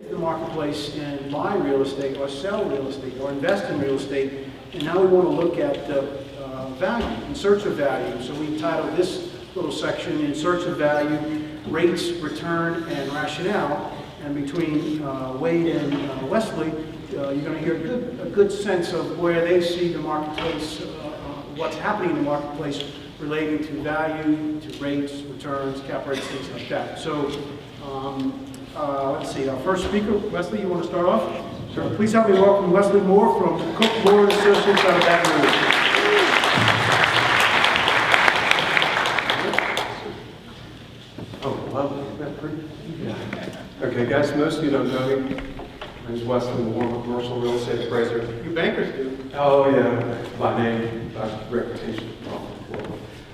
The marketplace and buy real estate or sell real estate or invest in real estate, and now we want to look at value, in search of value. So we titled this little section, In Search of Value, Rates, Return, and Rationale. And between Wade and Wesley, you're going to hear a good sense of where they see the marketplace, what's happening in the marketplace relating to value, to rates, returns, cap rates, things like that. So let's see, our first speaker, Wesley, you want to start off? Sure. Please help me welcome Wesley Moore from Cook Moore Associates out of Baton Rouge. Oh, lovely. Isn't that pretty? Yeah. Okay, guys, most of you don't know me. My name is Wesley Moore, I'm a commercial real estate appraiser. You bankers do. Oh, yeah, by name, by reputation.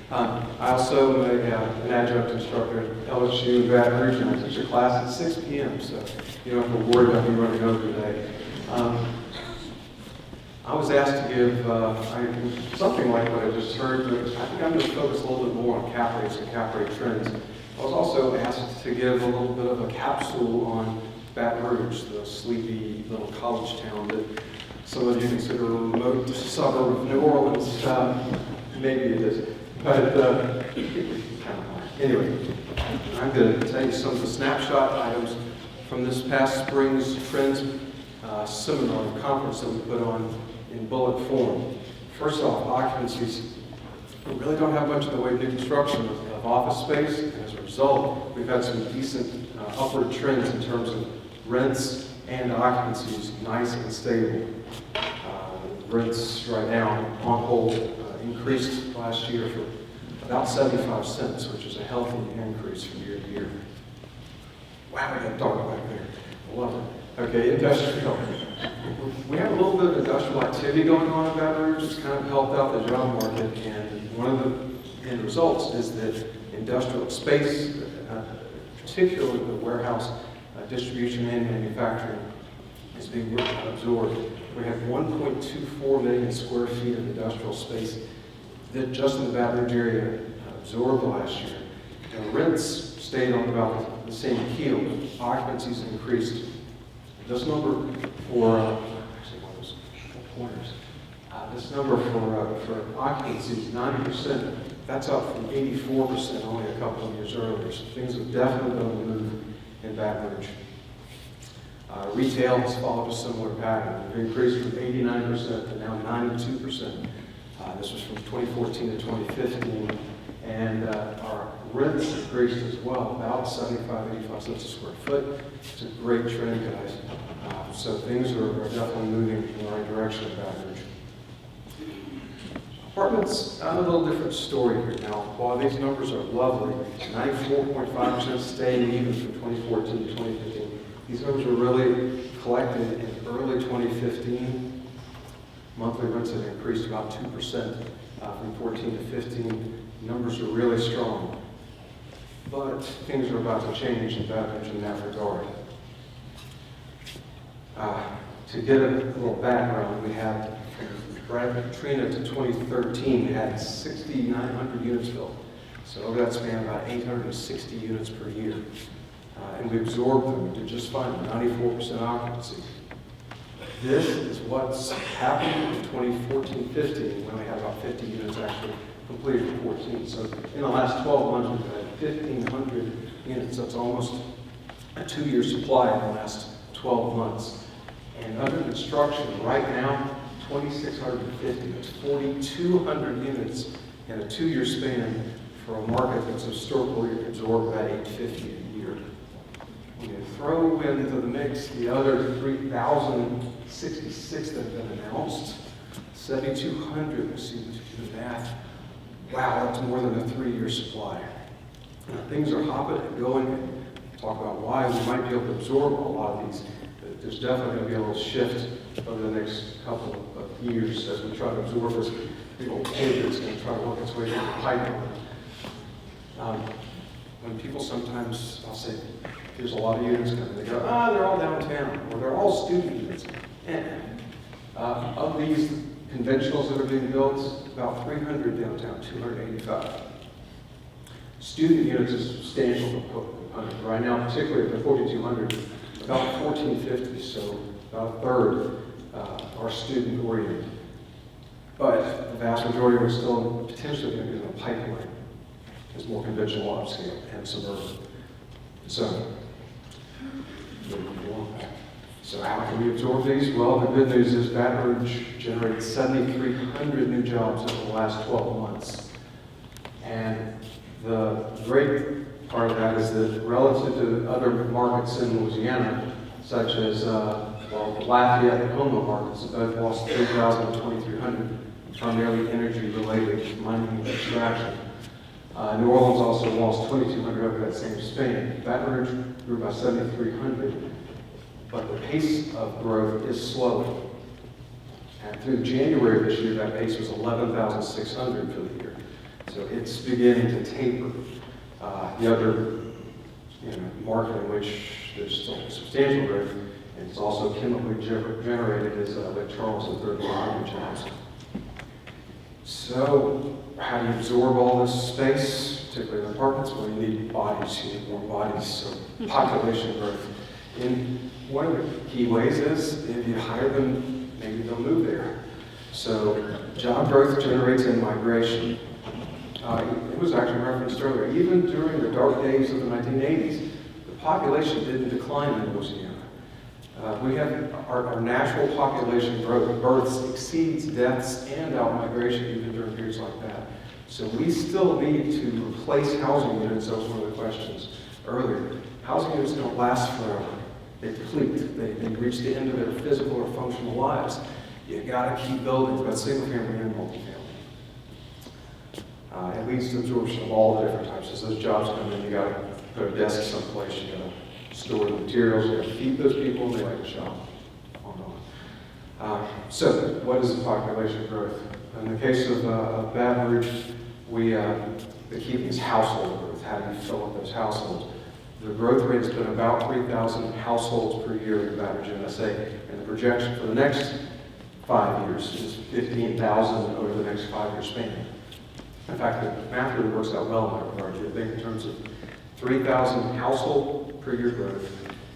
I also am an adjunct instructor at LSU in Baton Rouge, and I teach a class at 6 p.m., so you don't have to worry about me running over today. I was asked to give something like what I just heard, but I think I'm going to focus a little bit more on cap rates and cap rate trends. I was also asked to give a little bit of a capsule on Baton Rouge, the sleepy little college town that some of you consider a remote suburb of New Orleans. Maybe it is. But anyway, I'm going to tell you some of the snapshot items from this past spring's Trends seminar conference that we put on in bullet form. First off, occupancies. We really don't have much in the way of new construction of office space, and as a result, we've had some decent upward trends in terms of rents and occupancies, nice and stable. Rents right now on hold increased last year for about 75 cents, which is a healthy increase from year to year. Wow, we got dark back there. I love it. Okay, industrial. We have a little bit of industrial activity going on in Baton Rouge. It's kind of helped out the job market, and one of the end results is that industrial space, particularly the warehouse distribution and manufacturing, is being absorbed. We have 1.24 million square feet of industrial space that just in the Baton Rouge area absorbed last year. And rents stayed on about the same keel, but occupancies increased. This number for actually one of those pointers. This number for occupancy is 90%. That's up from 84% only a couple of years earlier. So things have definitely been a move in Baton Rouge. Retail has followed a similar pattern. We've increased from 89% to now 92%. This was from 2014 to 2015. And our rents increased as well, about 85 cents a square foot. It's a great trend, guys. So things are definitely moving in the right direction in Baton Rouge. Apartments, a little different story here now. While these numbers are lovely, 94.5% staying even from 2014 to 2015. These numbers were really collected in early 2015. Monthly rents have increased about 2% from 14 to 15. Numbers are really strong. But things are about to change in Baton Rouge in that regard. To get a little background, we had from Katrina to 2013, we had 6,900 units built. So over that span, about 860 units per year. And we absorbed them. We did just fine, 94% occupancy. This is what's happened in 2014-15, when we had about 50 units actually completed in 14. So in the last 12 months, we've had 1,500 units. That's almost a 2-year supply in the last 12 months. And under construction right now, 2,650. That's 4,200 units in a 2-year span for a market that's historically absorbed about 850 a year. When you throw into the mix the other 3,066 that have been announced, 7,200, you see the math. Wow, that's more than a 3-year supply. Now, things are hopping and going. Talk about why we might be able to absorb a lot of these. There's definitely going to be a little shift over the next couple of years as we try to absorb this big old cake that's going to try to work its way through the pipeline. When people sometimes, I'll say, there's a lot of units coming, they go, they're all downtown, or they're all student units. And of these conventionals that are being built, about 300 downtown, 285. Student units is a substantial component right now, particularly at the 4,200. about 1,450, so about a third are student-oriented. But the vast majority are still potentially going to be in the pipeline as more conventional upscale and suburban. So, so how can we absorb these? Well, the good news is Baton Rouge generated 7,300 new jobs over the last 12 months. And the great part of that is that relative to other markets in Louisiana, such as Lafayette and NOMar markets, both lost 3,000 and 2,300, primarily energy-related mining and extraction. New Orleans also lost 2,200 over that same span. Baton Rouge grew by 7,300, but the pace of growth is slowing. And through January of this year, that pace was 11,600 for the year. So it's beginning to taper. The other market in which there's still substantial growth, and it's also chemically generated, is Lake Charles and third mining jobs. So how do you absorb all this space, particularly in apartments? Well, you need bodies, you need more bodies, so population growth. And one of the key ways is if you hire them, maybe they'll move there. So job growth generates in migration. It was actually referenced earlier. Even during the dark days of the 1980s, the population didn't decline in Louisiana. We have our natural population growth, births exceeds deaths and out-migration even during periods like that. So we still need to replace housing units. That was one of the questions earlier. Housing units don't last forever. They deplete. They reach the end of their physical or functional lives. You gotta keep building, both single-family and multifamily. It leads to absorption of all the different types. As those jobs come in, you gotta put a desk someplace, you gotta store the materials, you gotta feed those people, and they like to shop. On and on. So, what is the population growth? In the case of Baton Rouge, the key thing is household growth. How do you fill up those households? The growth rate has been about 3,000 households per year in Baton Rouge, MSA, and the projection for the next 5 years is 15,000 over the next 5-year span. In fact, the math really works out well in that regard. You think in terms of 3,000 household per year growth.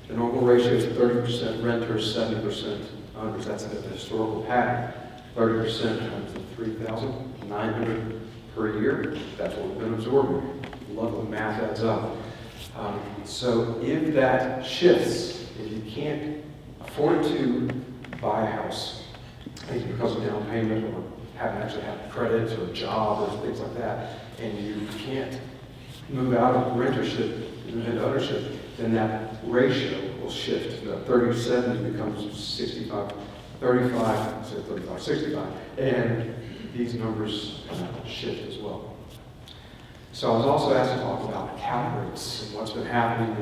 The normal ratio is 30% renters, 70% owners. That's the historical pattern. 30% times the 3,900 per year. That's what we've been absorbing. Love when math adds up. So if that shifts, if you can't afford to buy a house, either because of down payment or haven't actually had credit or a job or things like that, and you can't move out of rentership into ownership, then that ratio will shift. The 30-70 becomes 65, 35, 35, 65, and these numbers shift as well. So I was also asked to talk about cap rates and what's been happening.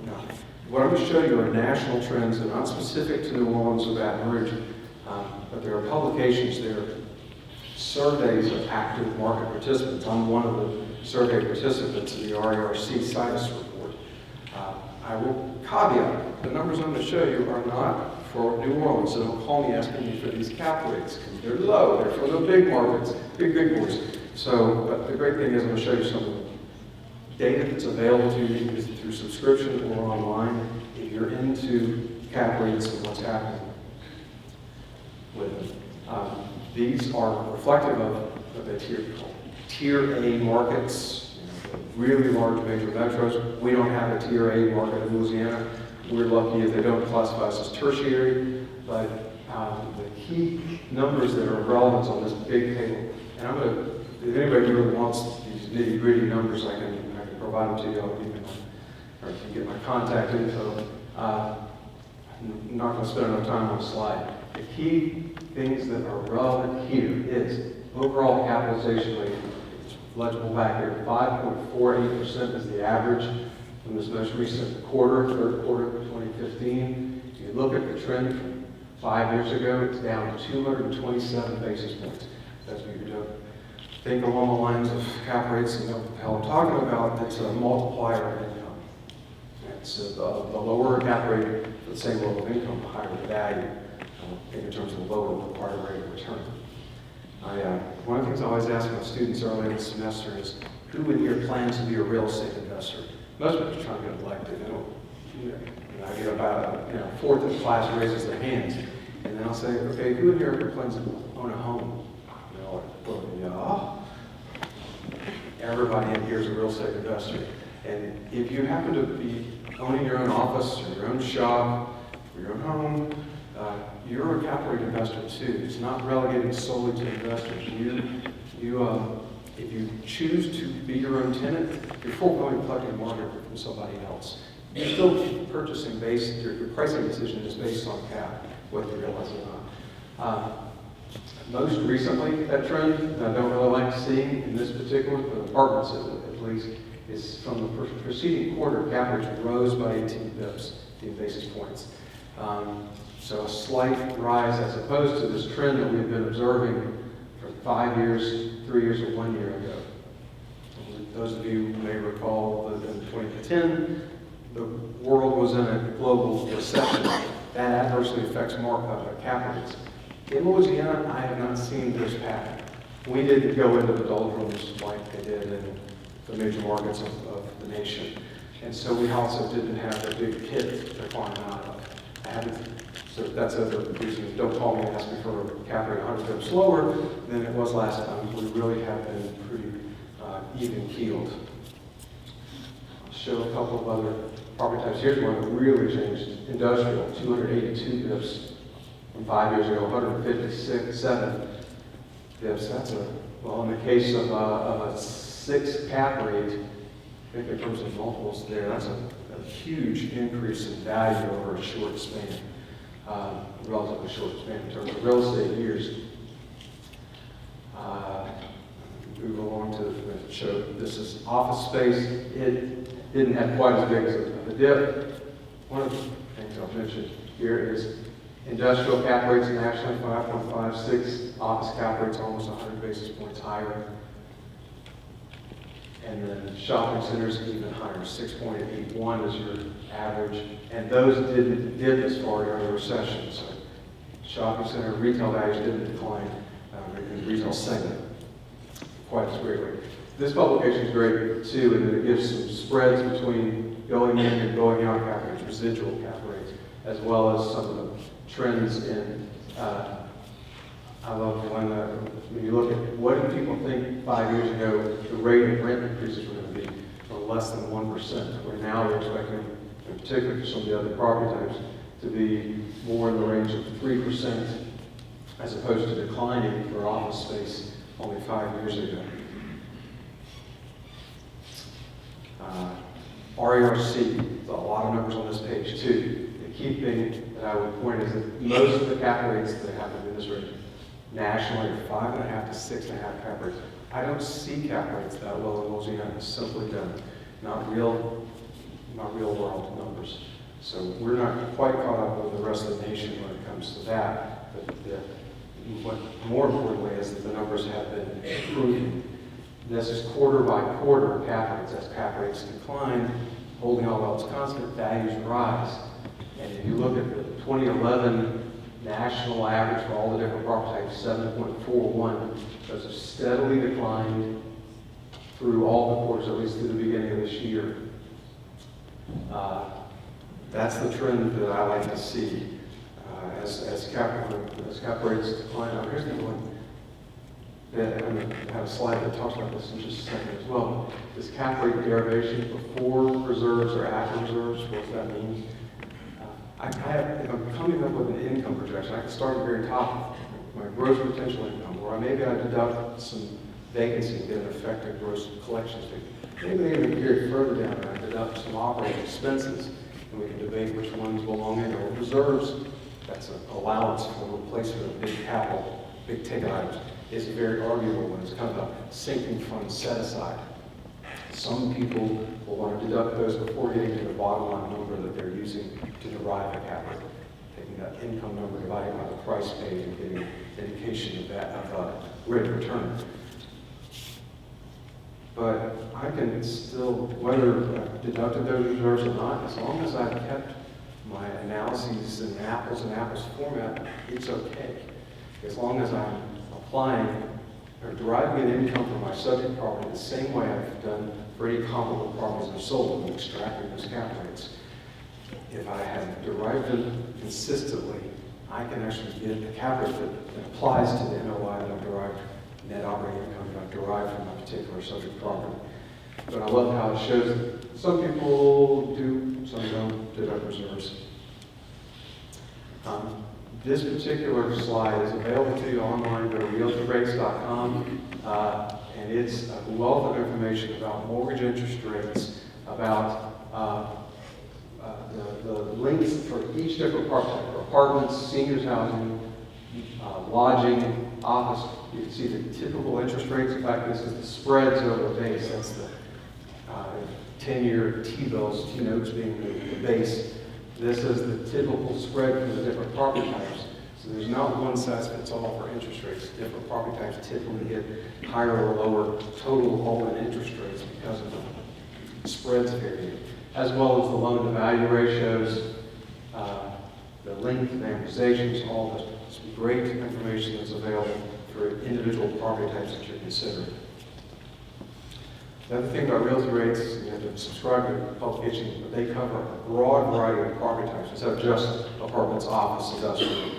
Now, what I'm going to show you are national trends. They're not specific to New Orleans or Baton Rouge, but there are publications there, surveys of active market participants. I'm one of the survey participants in the RERC CID report. I will caveat, the numbers I'm going to show you are not for New Orleans, so don't call me asking me for these cap rates, because they're low. They're for the big markets, big boys. So, but the great thing is I'm going to show you some of the data that's available to you either through subscription or online if you're into cap rates and what's happening with them. These are reflective of what they call Tier A markets, the really large major metros. We don't have a Tier A market in Louisiana. We're lucky if they don't classify us as tertiary, but the key numbers that are relevant on this big table, and I'm going to, if anybody really wants these nitty-gritty numbers, I can provide them to you. Or you can get my contact info. I'm not going to spend enough time on the slide. The key things that are relevant here is overall capitalization rate. It's legible back here. 5.48% is the average from this most recent quarter, third quarter of 2015. If you look at the trend from 5 years ago, it's down to 227 basis points. That's what you're doing. Think along the lines of cap rates and how I'm talking about, it's a multiplier of income. It's the lower cap rate for the same level of income, the higher the value. In terms of the lower required rate of return. One of the things I always ask my students early in the semester is, who in here plans to be a real estate investor? Most of us are trying to get elected. They don't And I get about, fourth of the class raises their hands. And then I'll say, okay, who in here plans to own a home? And they're like, well, everybody in here is a real estate investor. And if you happen to be owning your own office or your own shop or your own home, you're a cap rate investor too. It's not relegated solely to investors. If you choose to be your own tenant, you're foregoing collecting market from somebody else. You're still purchasing your pricing decision is based on cap, whether you realize it or not. Most recently, that trend that I don't really like seeing in this particular, but apartments at least, is from the preceding quarter, cap rates rose by 18 basis points. So a slight rise as opposed to this trend that we've been observing for 5 years, 3 years, or 1 year ago. Those of you who may recall that in 2010, the world was in a global recession. That adversely affects cap rates. In Louisiana, I have not seen this pattern. We didn't go into the doldrums like they did in the major markets of the nation. And so we also didn't have the big hit to climb out of. So that's another reason. Don't call me and ask me for a cap rate 100 pips lower than it was last time. We really have been pretty even keeled. I'll show a couple of other property types. Here's one that really changed. Industrial, 282 pips from 5 years ago, 157 pips. In the case of a 6 cap rate, I think in terms of multiples there, that's a huge increase in value over a short span, relatively short span in terms of real estate years. Move along to show this is office space. It didn't have quite as big of a dip. One of the things I'll mention here is industrial cap rates nationally 5.56, office cap rates almost 100 basis points higher. And then shopping centers even higher, 6.81 is your average. And those didn't dip as far during the recession. So shopping center retail values didn't decline in the retail segment quite as greatly. This publication is great too, in that it gives some spreads between going in and going out cap rates, residual cap rates, as well as some of the trends in I love when you look at what did people think 5 years ago the rate of rent increases were going to be, for less than 1%. Where now they're expecting, in particular for some of the other property types, to be more in the range of 3%, as opposed to declining for office space only 5 years ago. RERC, a lot of numbers on this page too. The key thing that I would point is that most of the cap rates that happen in this range nationally are 5.5 to 6.5 cap rates. I don't see cap rates that low in Louisiana. It's simply done. Not real world numbers. So we're not quite caught up with the rest of the nation when it comes to that. But what more importantly is that the numbers have been improving. This is quarter by quarter cap rates. As cap rates decline, holding all else constant, values rise. And if you look at the 2011 national average for all the different property types, 7.41, those have steadily declined through all the quarters, at least through the beginning of this year. That's the trend that I like to see as cap rates decline. Now, here's another one. I'm going to have a slide that talks about this in just a second as well. This cap rate derivation before reserves or after reserves, what does that mean? If I'm coming up with an income projection, I can start at the very top, my gross potential income, or maybe I deduct some vacancy and get an effective gross collections figure. Maybe I even carry further down and I deduct some operating expenses, and we can debate which ones belong in. Or reserves, that's an allowance for replacement of big capital, big ticket items. Is very arguable when it's kind of a sinking fund set aside. Some people will want to deduct those before getting to the bottom line number that they're using to derive a cap rate. Taking that income number, dividing by the price paid, and getting an indication of that rate of return. But I can still, whether I've deducted those reserves or not, as long as I've kept my analyses in apples and apples format, it's okay. As long as I'm applying or deriving an income from my subject property the same way I've done for any comparable properties I've sold and extracting those cap rates. if I have derived them consistently, I can actually get the cap rate that applies to the NOI that I've derived, net operating income that I've derived from a particular subject property. But I love how it shows that some people do, some don't, deduct reserves. This particular slide is available to you online. Go to realtorrates.com, and it's a wealth of information about mortgage interest rates, about the links for each different property type, for apartments, seniors housing, lodging, office. You can see the typical interest rates. In fact, this is the spreads over the base. That's the 10-year T-bills, T-notes being the base. This is the typical spread for the different property types. So there's not one size fits all for interest rates. Different property types typically get higher or lower total all-in interest rates because of the spreads varied, as well as the loan-to-value ratios, the length of amortizations, all this great information that's available for individual property types that you're considering. The other thing about realty rates, you have to subscribe to the publication, but they cover a broad variety of property types instead of just apartments, office, industrial,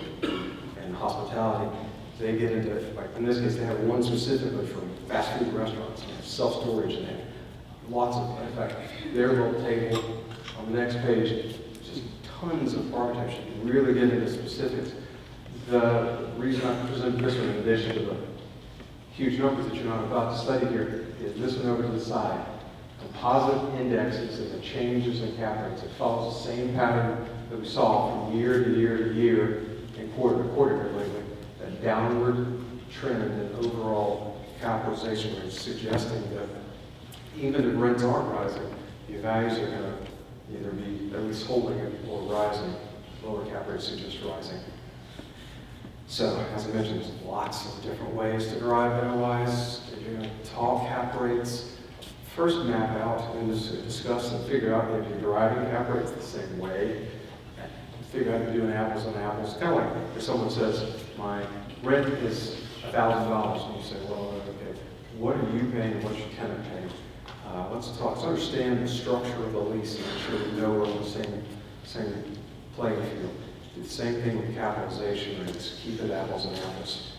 and hospitality. They get into, like in this case, they have one specifically for fast food restaurants, self-storage, and they have lots of, in fact, their little table on the next page, just tons of property types. You can really get into specifics. The reason I present this one, in addition to the huge numbers that you're not about to study here, is this one over to the side. Composite indexes and the changes in cap rates. It follows the same pattern that we saw from year to year to year and quarter to quarter here lately. That downward trend in overall capitalization rates, suggesting that even if rents aren't rising, the values are going to either be at least holding it or rising. Lower cap rates suggest rising. So, as I mentioned, there's lots of different ways to derive NOIs. You're going to talk cap rates. First map out and discuss and figure out if you're deriving cap rates the same way. Figure out if you're doing apples and apples. Kind of like if someone says, my rent is $1,000, and you say, well, okay, what are you paying and what's your tenant paying? Let's understand the structure of the lease and make sure we know we're on the same playing field. Do the same thing with capitalization rates. Keep it apples and apples.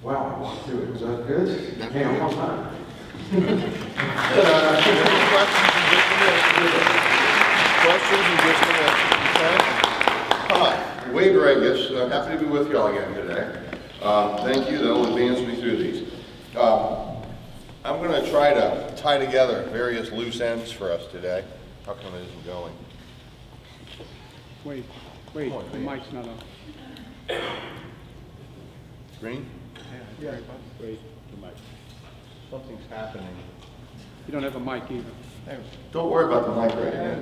Wow, I walked through it. Was that good? Hey, I'm on time. Questions in just a minute, okay? Hi, Wade Regis. Happy to be with y'all again today. Thank you, that'll advance me through these. I'm going to try to tie together various loose ends for us today. How come it isn't going? Wait, Come on, the man. mic's not on. Green? Yeah, wait, the mic. Something's happening. You don't have a mic either. Don't worry about the mic right now.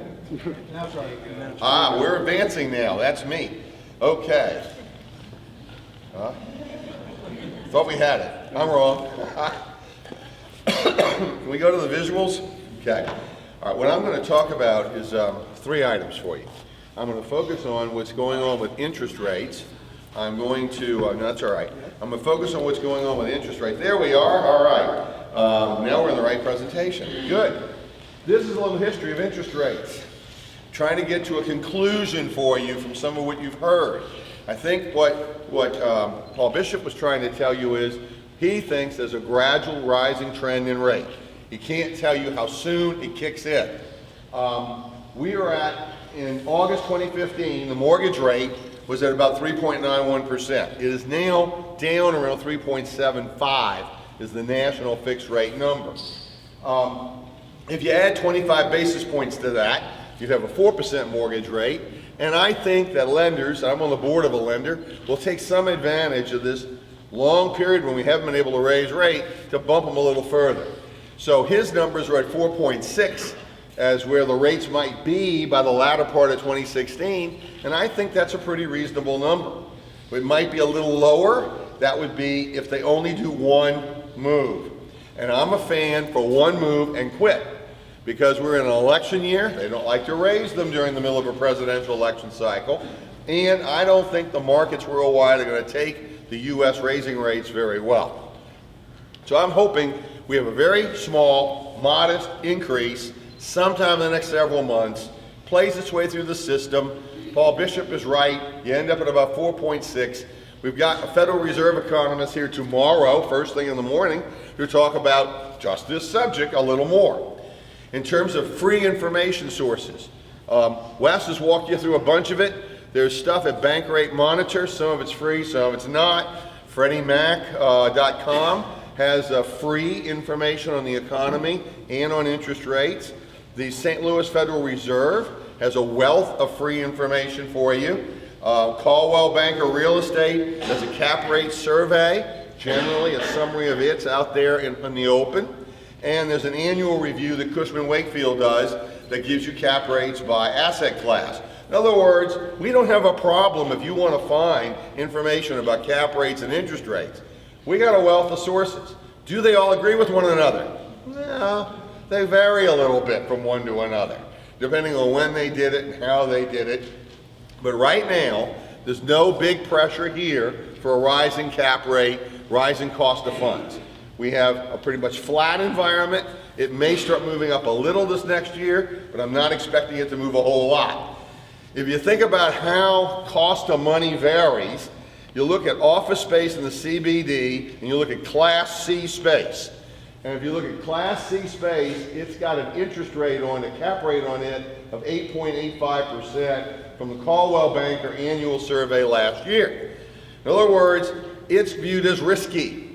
That's right. Ah, we're advancing now. That's me. Okay. Thought we had it. I'm wrong. Can we go to the visuals? Okay. All right, what I'm going to talk about is 3 items for you. I'm going to focus on what's going on with interest rates. I'm going to, no, that's all right. I'm going to focus on what's going on with interest rates. There we are. All right. Now we're in the right presentation. Good. This is a little history of interest rates. Trying to get to a conclusion for you from some of what you've heard. I think what Paul Bishop was trying to tell you is he thinks there's a gradual rising trend in rate. He can't tell you how soon it kicks in. We are at, in August 2015, the mortgage rate was at about 3.91%. It is now down around 3.75 is the national fixed rate number. If you add 25 basis points to that, you'd have a 4% mortgage rate. And I think that lenders, I'm on the board of a lender, will take some advantage of this long period when we haven't been able to raise rate to bump them a little further. So his numbers are at 4.6 as where the rates might be by the latter part of 2016, and I think that's a pretty reasonable number. It might be a little lower. That would be if they only do one move. And I'm a fan for one move and quit, because we're in an election year. They don't like to raise them during the middle of a presidential election cycle, and I don't think the markets worldwide are going to take the U.S. raising rates very well. So I'm hoping we have a very small, modest increase sometime in the next several months, plays its way through the system. Paul Bishop is right. You end up at about 4.6. We've got a Federal Reserve economist here tomorrow, first thing in the morning, to talk about just this subject a little more. In terms of free information sources, Wes has walked you through a bunch of it. There's stuff at Bank Rate Monitor. Some of it's free, some of it's not. FreddieMac.com has free information on the economy and on interest rates. The St. Louis Federal Reserve has a wealth of free information for you. Caldwell Banker Real Estate does a cap rate survey. Generally, a summary of it's out there in the open. And there's an annual review that Cushman Wakefield does that gives you cap rates by asset class. In other words, we don't have a problem if you want to find information about cap rates and interest rates. We got a wealth of sources. Do they all agree with one another? No, they vary a little bit from one to another, depending on when they did it and how they did it. But right now, there's no big pressure here for a rising cap rate, rising cost of funds. We have a pretty much flat environment. It may start moving up a little this next year, but I'm not expecting it to move a whole lot. If you think about how cost of money varies, you look at office space in the CBD and you look at Class C space. And if you look at Class C space, it's got an interest rate on it, cap rate on it of 8.85% from the Caldwell Banker annual survey last year. In other words, it's viewed as risky.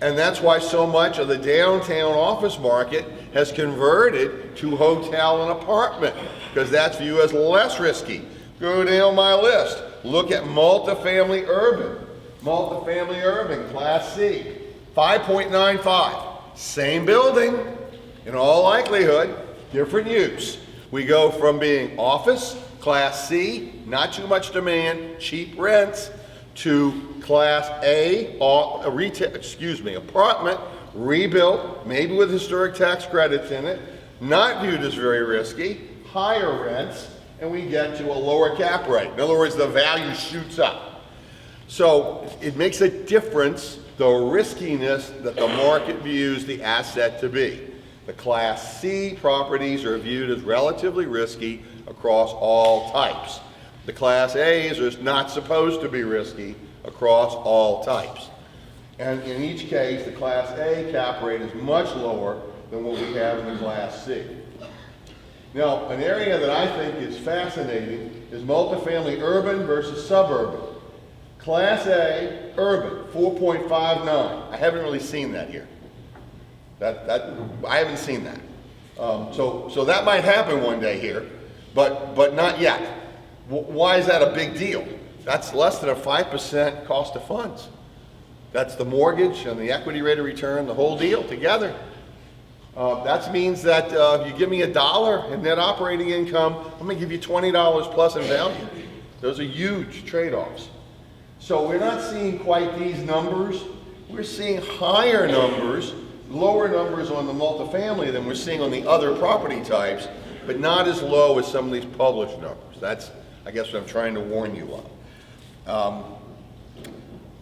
And that's why so much of the downtown office market has converted to hotel and apartment, because that's viewed as less risky. Go down my list. Look at multifamily urban. Multifamily urban, Class C, 5.95. Same building, in all likelihood, different use. We go from being office, Class C, not too much demand, cheap rents, to Class A, apartment, rebuilt, maybe with historic tax credits in it, not viewed as very risky, higher rents, and we get to a lower cap rate. In other words, the value shoots up. So it makes a difference, the riskiness that the market views the asset to be. The Class C properties are viewed as relatively risky across all types. The Class A's are not supposed to be risky across all types. And in each case, the Class A cap rate is much lower than what we have in the Class C. Now, an area that I think is fascinating is multifamily urban versus suburban. Class A, urban, 4.59. I haven't really seen that here. I haven't seen that. So that might happen one day here, but not yet. Why is that a big deal? That's less than a 5% cost of funds. That's the mortgage and the equity rate of return, the whole deal together. That means that if you give me $1 in net operating income, I'm going to give you $20 plus in value. Those are huge trade-offs. So we're not seeing quite these numbers. We're seeing higher numbers, lower numbers on the multifamily than we're seeing on the other property types, but not as low as some of these published numbers. That's, I guess, what I'm trying to warn you of.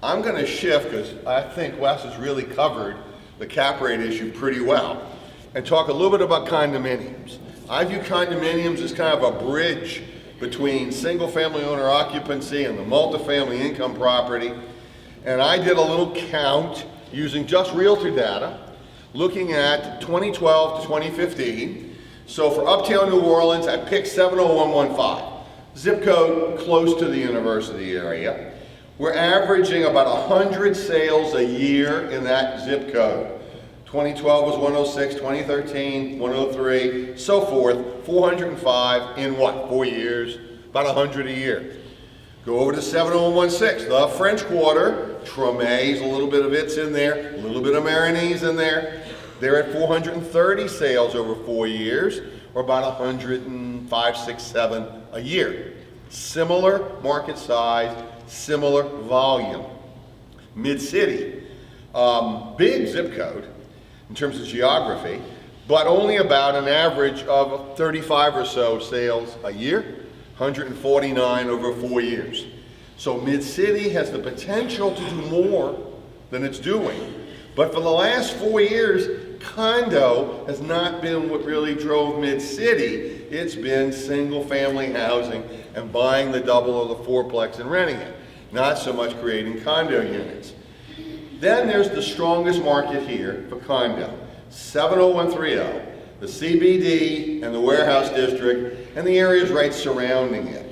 I'm going to shift, because I think Wes has really covered the cap rate issue pretty well, and talk a little bit about condominiums. I view condominiums as kind of a bridge between single-family owner occupancy and the multifamily income property. And I did a little count using just realtor data, looking at 2012 to 2015. So for Uptown New Orleans, I picked 70115, zip code close to the university area. We're averaging about 100 sales a year in that zip code. 2012 was 106, 2013, 103, so forth, 405 in what, 4 years? About 100 a year. Go over to 70116, the French Quarter, Tremai's, a little bit of it's in there, a little bit of Marinese in there. They're at 430 sales over 4 years, or about 105, 6, 7 a year. Similar market size, similar volume. Mid-city, big zip code in terms of geography, but only about an average of 35 or so sales a year, 149 over 4 years. So Mid-City has the potential to do more than it's doing. But for the last 4 years, condo has not been what really drove Mid-City. It's been single-family housing and buying the double or the fourplex and renting it, not so much creating condo units. Then there's the strongest market here for condo, 70130, the CBD and the warehouse district and the areas right surrounding it.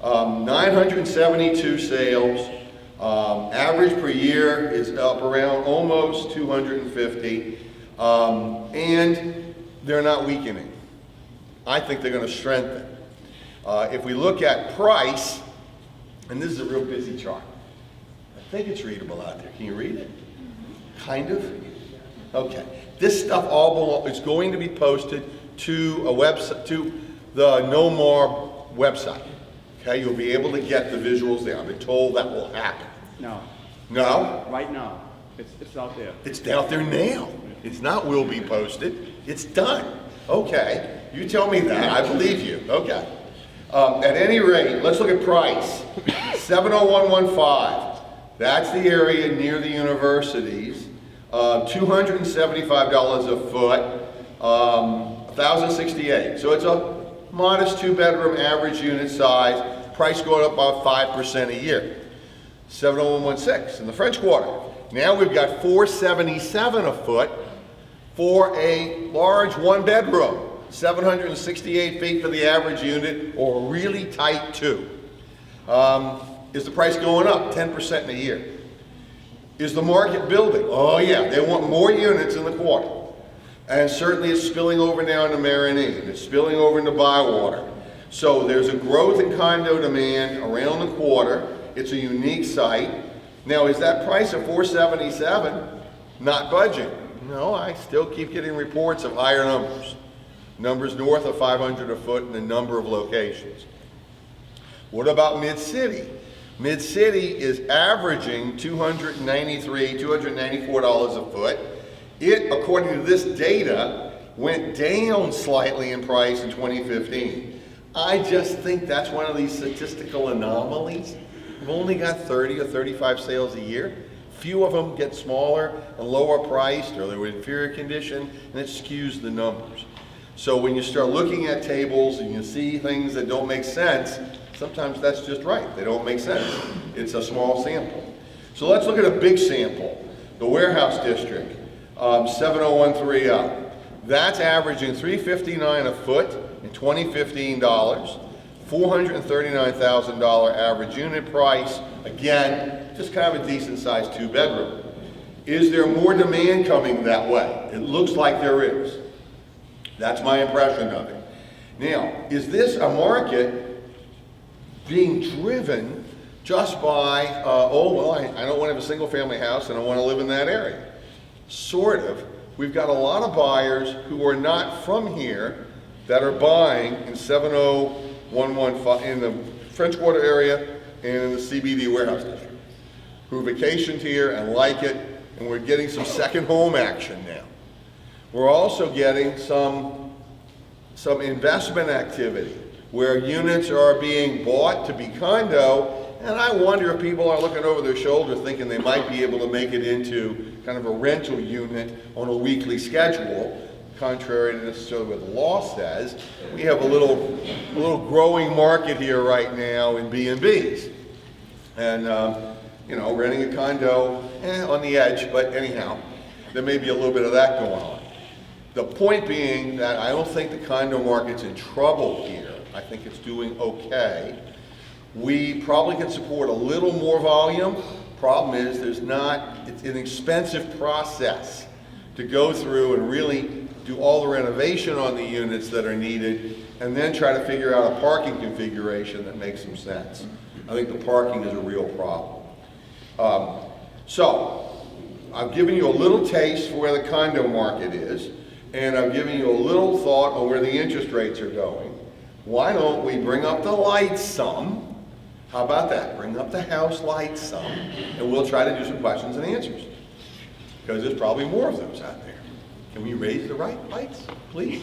972 sales. Average per year is up around almost 250, and they're not weakening. I think they're going to strengthen. If we look at price, and this is a real busy chart. I think it's readable out there. Can you read it? Kind of? Okay. This stuff all is going to be posted to a website, to the NOMar website. Okay, you'll be able to get the visuals there. I've been told that will happen. No. No? Right now. It's out there. It's out there now. It's not will be posted. It's done. Okay. You tell me that. I believe you. Okay. At any rate, let's look at price. 70115. That's the area near the universities. $275 a foot. 1,068. So it's a modest 2-bedroom average unit size. Price going up about 5% a year. 70116 in the French Quarter. Now we've got $477 a foot for a large 1-bedroom. 768 feet for the average unit, or a really tight 2. Is the price going up 10% in a year? Is the market building? Oh yeah, they want more units in the quarter. And certainly it's spilling over now into Marinine. It's spilling over into Bywater. So there's a growth in condo demand around the quarter. It's a unique site. Now, is that price of $477 not budging? No, I still keep getting reports of higher numbers. Numbers north of 500 a foot in a number of locations. What about Mid-City? Mid-City is averaging $294 a foot. It, according to this data, went down slightly in price in 2015. I just think that's one of these statistical anomalies. We've only got 30 or 35 sales a year. Few of them get smaller and lower priced, or they're in inferior condition, and it skews the numbers. So when you start looking at tables and you see things that don't make sense, sometimes that's just right. They don't make sense. It's a small sample. So let's look at a big sample. The warehouse district, 70130. That's averaging $359 a foot in 2015 dollars. $439,000 average unit price. Again, just kind of a decent sized 2-bedroom. Is there more demand coming that way? It looks like there is. That's my impression of it. Now, is this a market being driven just by, I don't want to have a single family house and I want to live in that area? Sort of. We've got a lot of buyers who are not from here that are buying in 70115 in the French Quarter area and in the CBD warehouse district, who vacationed here and like it, and we're getting some second home action now. We're also getting some investment activity where units are being bought to be condo, and I wonder if people are looking over their shoulder thinking they might be able to make it into kind of a rental unit on a weekly schedule, contrary to necessarily what the law says. We have a little growing market here right now in B&Bs. And, renting a condo, on the edge, but anyhow, there may be a little bit of that going on. The point being that I don't think the condo market's in trouble here. I think it's doing okay. We probably can support a little more volume. Problem is, it's an expensive process to go through and really do all the renovation on the units that are needed, and then try to figure out a parking configuration that makes some sense. I think the parking is a real problem. So, I've given you a little taste for where the condo market is, and I've given you a little thought on where the interest rates are going. Why don't we bring up the lights some? How about that? Bring up the house lights some, and we'll try to do some questions and answers. Because there's probably more of those out there. Can we raise the right lights, please?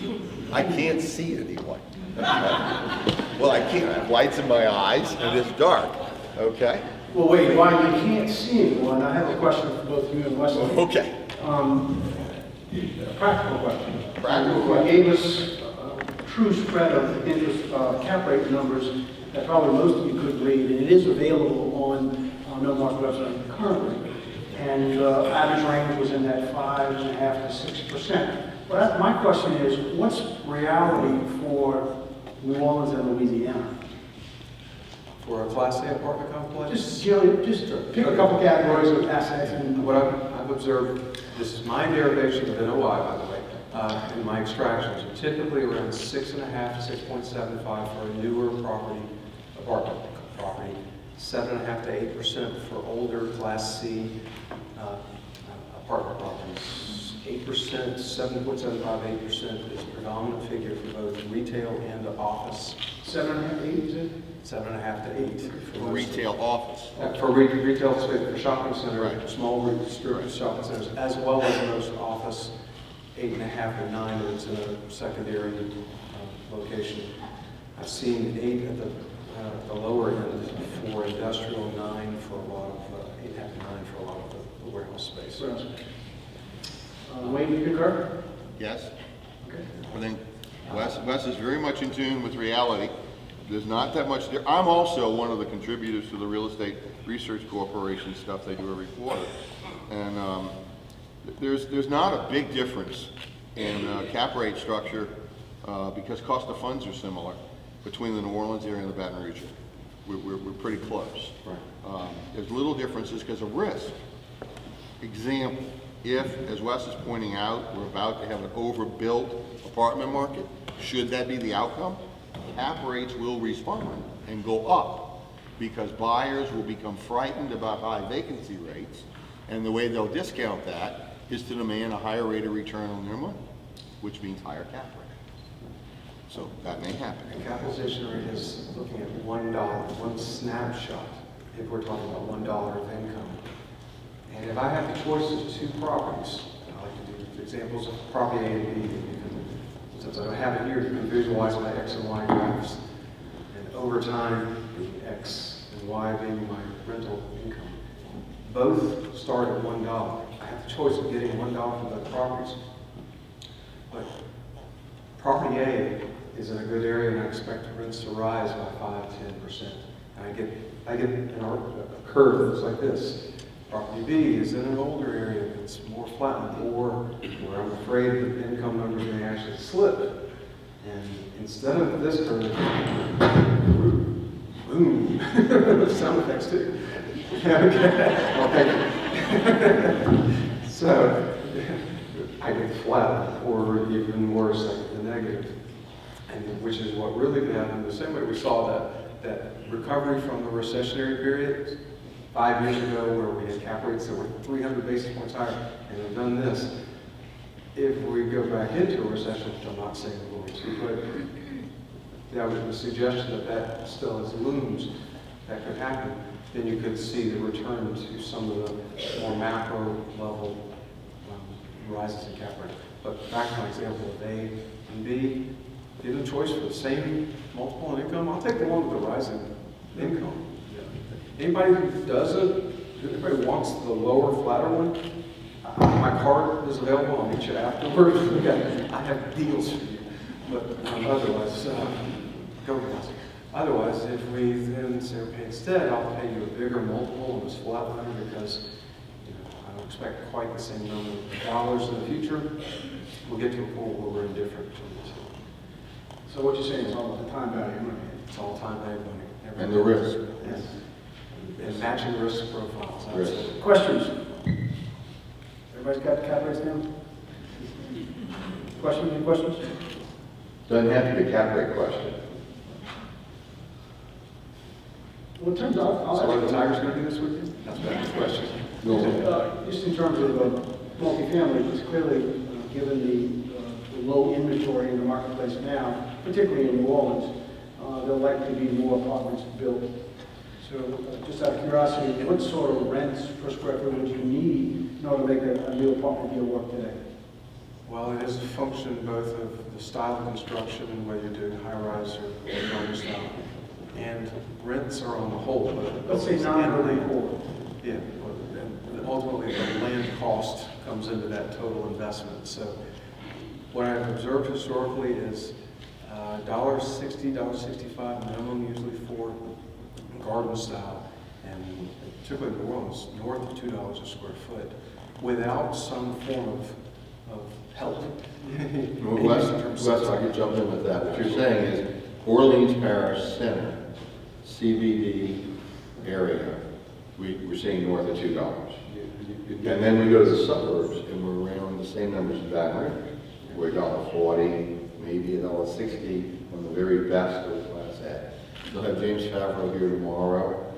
I can't see anyone. Well, I can't. I have lights in my eyes, and it's dark. Okay? Well, wait, while you can't see anyone, I have a question for both you and Wesley. Okay. A practical question. Practical You question. gave us a true spread of interest cap rate numbers that probably most of you could read, and it is available on NOMar's website currently. And average range was in that 5.5% to 6%. But my question is, what's reality for New Orleans and Louisiana? For a Class A apartment complex? Just pick a couple categories of assets and What I've observed, this is my derivation of NOI, by the way, in my extractions, are typically around 6.5 to 6.75 for a newer apartment property, 7.5 to 8% for older Class C apartment properties. 8%, 7.75, 8% is a predominant figure for both retail and office. 7.5, 8, is it? 7.5 to 8 For retail office. For retail space, for shopping center, Right. small strip shopping centers, as well as most office, 8.5 or 9 if it's in a secondary location. I've seen 8 at the lower end for industrial, 9 for a lot of 8.5 to 9 for a lot of the warehouse space. Wayne, you concur? Yes? Okay. I think Wes is very much in tune with reality. There's not that much there. I'm also one of the contributors to the Real Estate Research Corporation stuff they do every quarter. And there's not a big difference in cap rate structure because cost of funds are similar between the New Orleans area and the Baton Rouge area. We're pretty close. Right. There's little differences because of risk. Example, if, as Wes is pointing out, we're about to have an overbuilt apartment market, should that be the outcome, cap rates will respond and go up because buyers will become frightened about high vacancy rates, and the way they'll discount that is to demand a higher rate of return on their money, which means higher cap rate. So that may happen. The capitalization rate is looking at $1, one snapshot, if we're talking about $1 of income. And if I have the choice of 2 properties, I like to do examples of property A and B. Since I don't have it here, you can visualize my X and Y graphs. And over time, the X and Y being my rental income. Both start at $1. I have the choice of getting $1 from both properties. But property A is in a good area and I expect the rents to rise by 5–10%. And I get a curve that looks like this. Property B is in an older area that's more flattened, or where I'm afraid the income numbers may actually slip. And instead of this curve, boom, sound effects too. Okay, well, thank you. So I get flat, or even worse, I get the negative, and which is what really can happen. The same way we saw that recovery from the recessionary period 5 years ago, where we had cap rates that were 300 basis points higher, and we've done this. If we go back into a recession, which I'm not saying we're going to, but that was the suggestion that still has looms that could happen, then you could see the return to some of the more macro level rises in cap rate. But back to my example of A and B, given choice for the same multiple in income, I'll take the one with the rising income. Anybody who doesn't, anybody wants the lower, flatter one, my card is available. I'll meet you afterwards. I have deals for you. But otherwise, go guys. Otherwise, if we then say, okay, instead, I'll pay you a bigger multiple on this flat line because I don't expect quite the same number of dollars in the future. We'll get to a point where we're indifferent. So what you're saying is all about the time value of money. It's all time value of money. And the risk. Yes. And matching risk profiles. Absolutely. Questions? Everybody's got the cap rates down? Questions? Any questions? Doesn't have to be a cap rate question. Well, in terms of, I'll So are the ask Tigers going to do this with you? That's back to the question. just in terms of multifamily, it's clearly, given the low inventory in the marketplace now, particularly in New Orleans, there'll likely be more apartments built. So just out of curiosity, what sort of rents per square foot would you need in order to make a new apartment deal work today? Well, it is a function both of the style of construction, whether you're doing high-rise or dormer style, and rents are on the whole. But Let's say non-urban core. Yeah, and ultimately the land cost comes into that total investment. So what I've observed historically is $1.60, $1.65 minimum usually for garden style, and particularly in New Orleans, north of $2 a square foot, without some form of help. Wes, I could jump in with that. What you're saying is Orleans Parish Center, CBD area, we're seeing north of $2. And then we go to the suburbs and we're around the same numbers as Baton Rouge. We're $1.40, maybe $1.60 on the very best of Class A. We'll have James Favreau here tomorrow,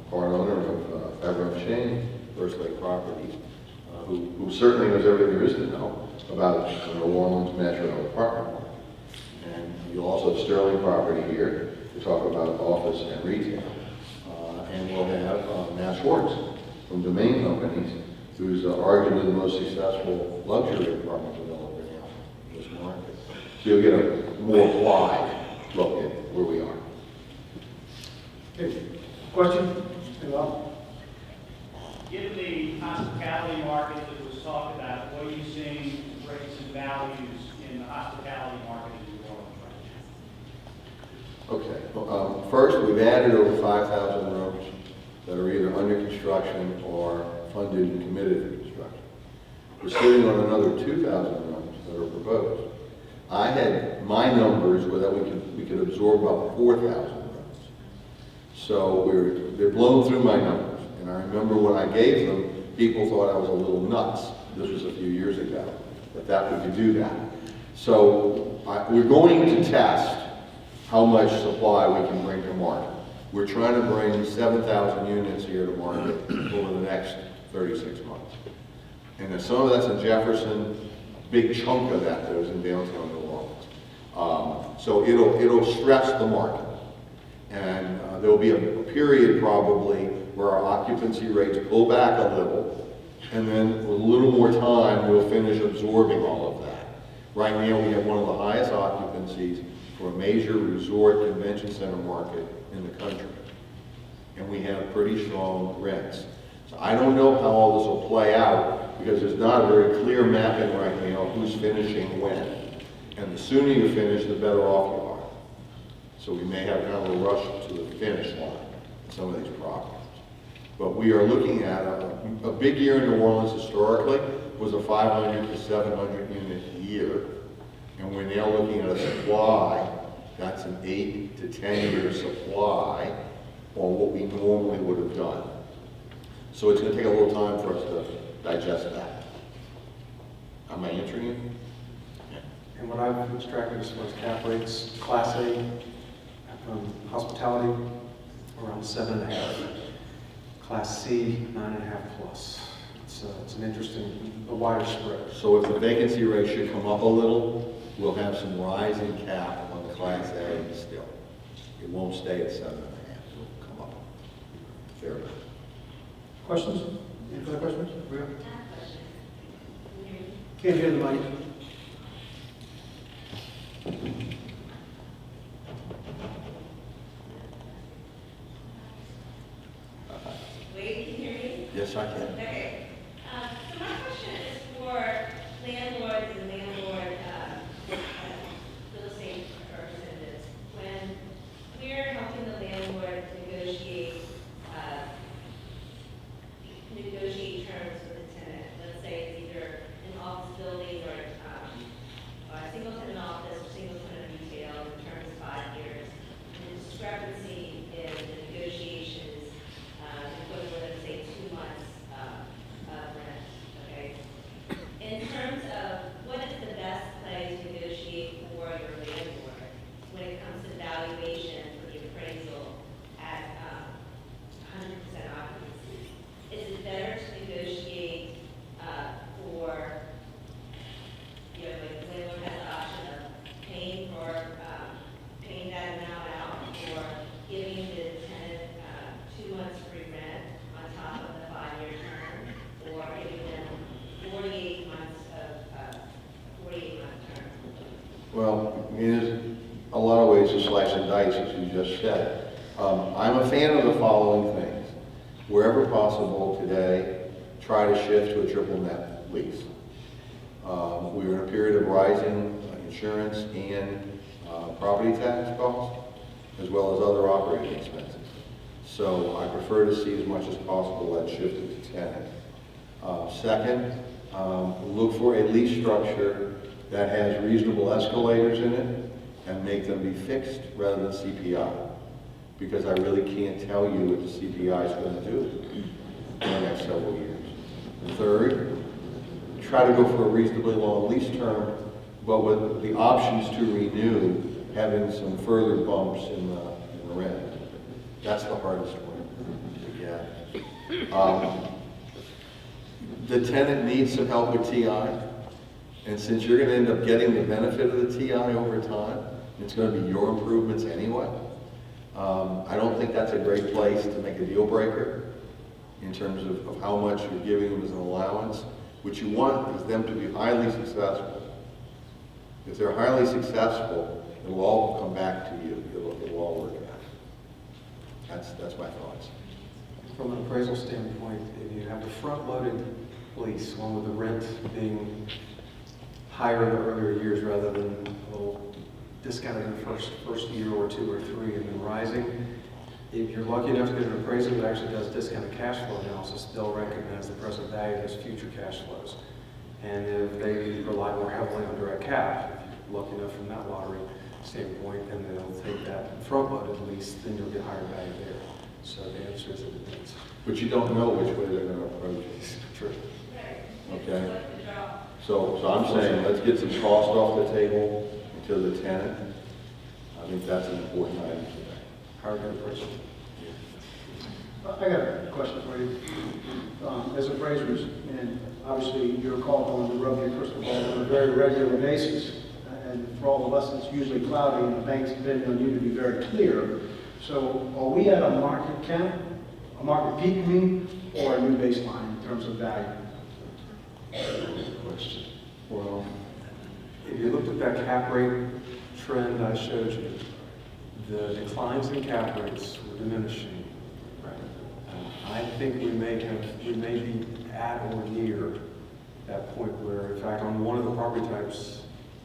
part owner of Favreau Chain, First Lake Properties, who certainly knows everything there is to know about the New Orleans metro apartment market. And you'll also have Sterling Property here to talk about office and retail. And we'll have Matt Schwartz from Domain Companies, who's arguably the most successful luxury apartment developer now in this market. So you'll get a more wide look at where we are. Okay. Question? Hey, Rob? Given the hospitality market that was talked about, what are you seeing rates and values in the hospitality market in New Orleans right now? Okay. First, we've added over 5,000 rooms that are either under construction or funded and committed for construction. We're sitting on another 2,000 rooms that are proposed. I had my numbers were that we could absorb about 4,000 rooms. So they're blown through my numbers. And I remember when I gave them, people thought I was a little nuts. This was a few years ago, that we could do that. So we're going to test how much supply we can bring to market. We're trying to bring 7,000 units here to market over the next 36 months. And then some of that's in Jefferson, a big chunk of that goes in downtown New Orleans. So it'll stress the market. And there'll be a period probably where our occupancy rates pull back a little, and then with a little more time, we'll finish absorbing all of that. Right now, we have one of the highest occupancies for a major resort convention center market in the country. And we have pretty strong rents. So I don't know how all this will play out, because there's not a very clear mapping right now who's finishing when. And the sooner you finish, the better off you are. So we may have kind of a rush to the finish line in some of these properties. But we are looking at a big year in New Orleans historically was a 500 to 700 unit year. And we're now looking at a supply that's an 8 to 10 year supply on what we normally would have done. So it's going to take a little time for us to digest that. Am I answering you? Yeah. And what I've extracted as far as cap rates, Class A, hospitality, around 7.5. Class C, 9.5 plus. It's an interesting, a wider spread. So if the vacancy rate should come up a little, we'll have some rising cap on the Class A still. It won't stay at 7.5, it'll come up. Fair enough. Questions? Any further questions? Can't hear the mic. Wait, can you hear me? Yes, I can. Okay. So my question is for landlords and landlord real estate representatives. When we're helping the landlord negotiate terms with the tenant, let's say it's either an office building or a single tenant office or single tenant retail, the term is 5 years. And the discrepancy in the negotiations equivalent of, say, 2 months of rent, okay? In terms of what is the best place to negotiate for your landlord when it comes to valuation for the appraisal at 100% occupancy? Is it better to negotiate for, like the landlord has the option of paying that amount out, or giving the tenant 2 months free rent on top of the 5-year term, or giving them 48 months of 48-month term? Well, I mean, there's a lot of ways to slice and dice, as you just said. I'm a fan of the following things. Wherever possible today, try to shift to a triple net lease. We were in a period of rising insurance and property tax costs, as well as other operating expenses. So I prefer to see as much as possible that shifted to tenant. Second, look for a lease structure that has reasonable escalators in it and make them be fixed rather than CPI. Because I really can't tell you what the CPI is going to do in the next several years. Third, try to go for a reasonably long lease term, but with the options to renew, having some further bumps in the rent. That's the hardest one to get. The tenant needs some help with TI, and since you're going to end up getting the benefit of the TI over time, it's going to be your improvements anyway. I don't think that's a great place to make a deal breaker in terms of how much you're giving them as an allowance. What you want is them to be highly successful. If they're highly successful, it'll all come back to you. It'll all work out. That's my thoughts. From an appraisal standpoint, if you have a front-loaded lease, one with the rent being higher in the earlier years rather than a little discounted in the first year or two or three and then rising, if you're lucky enough to get an appraiser that actually does discounted cash flow analysis, they'll recognize the present value as future cash flows. And if they rely more heavily on direct cap, if you're lucky enough from that lottery standpoint, then they'll take that front-loaded lease, then you'll get higher value there. So the answer is it depends. But you don't know which way they're going to approach it. True. Okay? So I'm saying let's get some cost off the table to the tenant. I think that's an important item today. Higher appraisal. I got a question for you. As appraisers, and obviously you're called on to rub your crystal ball on a very regular basis, and for all of us, it's usually cloudy, and the bank's depending on you to be very clear. So are we at a market cap, a market peak, or a new baseline in terms of value? Question. Well, if you looked at that cap rate trend I showed you, the declines in cap rates were diminishing. I think we may be at or near that point where, in fact, on one of the property types,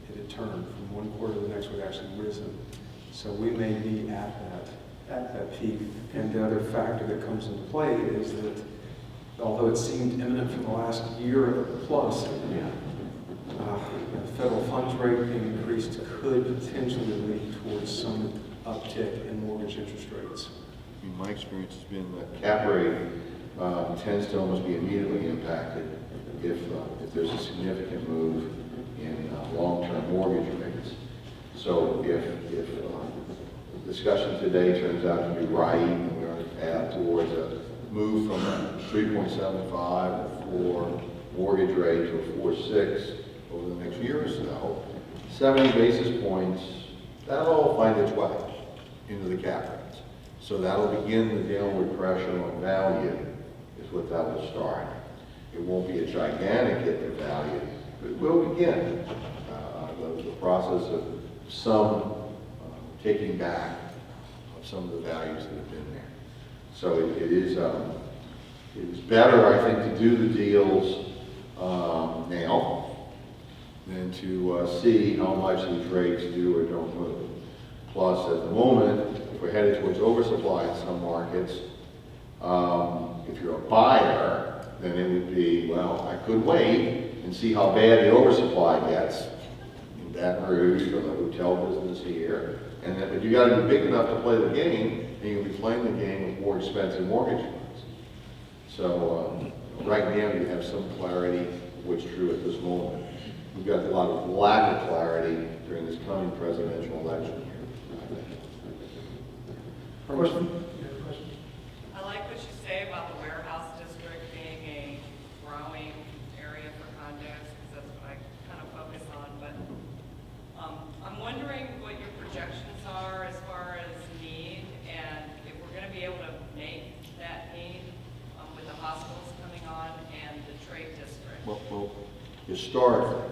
it had turned from one quarter to the next, we'd actually risen. So we may be at that peak. And the other factor that comes into play is that although it seemed imminent for the last year plus, the federal funds rate being increased could potentially lead towards some uptick in mortgage interest rates. In my experience has been that cap rate tends to almost be immediately impacted if there's a significant move in long-term mortgage rates. So if the discussion today turns out to be right and we're on a path towards a move from a 3.75 or 4 mortgage rate to a 4.6 over the next year or so, 70 basis points, that'll all find its way into the cap rates. So that'll begin the downward pressure on value is what that will start. It won't be a gigantic hit to value, but it will begin the process of some taking back of some of the values that have been there. So it is better, I think, to do the deals now than to see how much these rates do or don't move. Plus, at the moment, if we're headed towards oversupply in some markets, if you're a buyer, then it would be, well, I could wait and see how bad the oversupply gets in Baton Rouge or the hotel business here. And then, but you got to be big enough to play the game, and you'll be playing the game with more expensive mortgage loans. So right now you have some clarity of what's true at this moment. We've got a lot of lack of clarity during this coming presidential election year. Question? I like what you say about the warehouse district being a growing area for condos, because that's what I kind of focus on. But I'm wondering what your projections are as far as need, and if we're going to be able to make that need with the hospitals coming on and the trade district. Well, historically,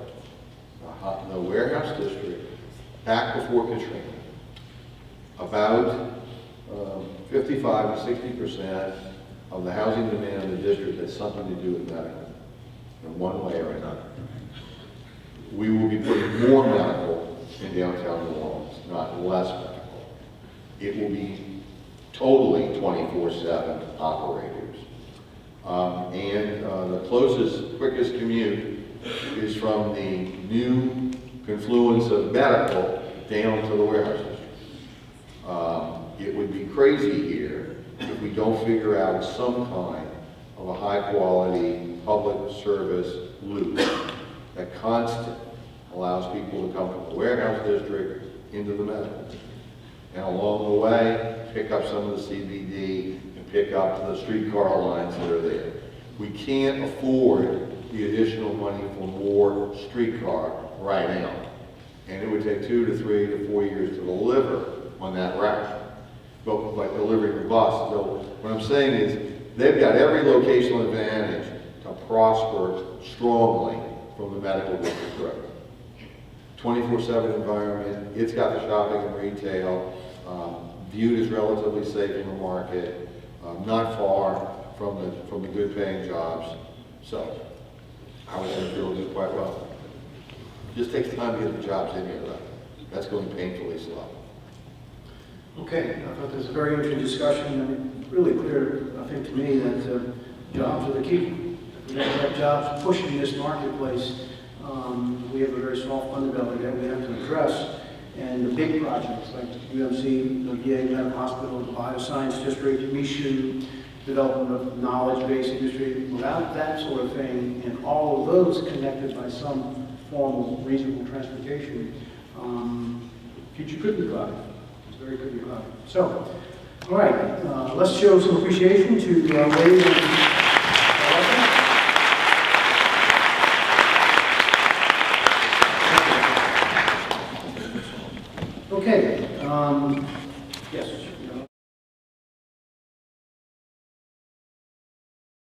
the warehouse district, back before Katrina, about 55 to 60% of the housing demand in the district has something to do with medical, in one way or another. We will be putting more medical in downtown New Orleans, not less medical. It will be totally 24/7 operators. The closest, quickest commute is from the new confluence of medical down to the warehouse district. It would be crazy here if we don't figure out some kind of a high-quality public service loop that constant allows people to come from the warehouse district into the medical district. And along the way, pick up some of the CBD and pick up the streetcar lines that are there. We can't afford the additional money for more streetcar right now. And it would take 2 to 3 to 4 years to deliver on that route, but by delivering the bus. So what I'm saying is, they've got every locational advantage to prosper strongly from the medical district road. 24/7 environment, it's got the shopping and retail, viewed as relatively safe in the market, not far from the good paying jobs. So I was going to feel do quite well. Just takes time to get the jobs in here though. That's going painfully slow. Okay, I thought this was a very interesting discussion, and really clear, I think, to me, that jobs are the key. If we don't have jobs pushing this marketplace, we have a very small underbelly that we have to address. And the big projects like UMC, the VA Medical Hospital, the Bioscience District, Michoud, development of knowledge-based industry, without that sort of thing, and all of those connected by some form of reasonable transportation, future could be cloudy. It's very could be cloudy. So, all right, let's show some appreciation to ladies and okay, yes.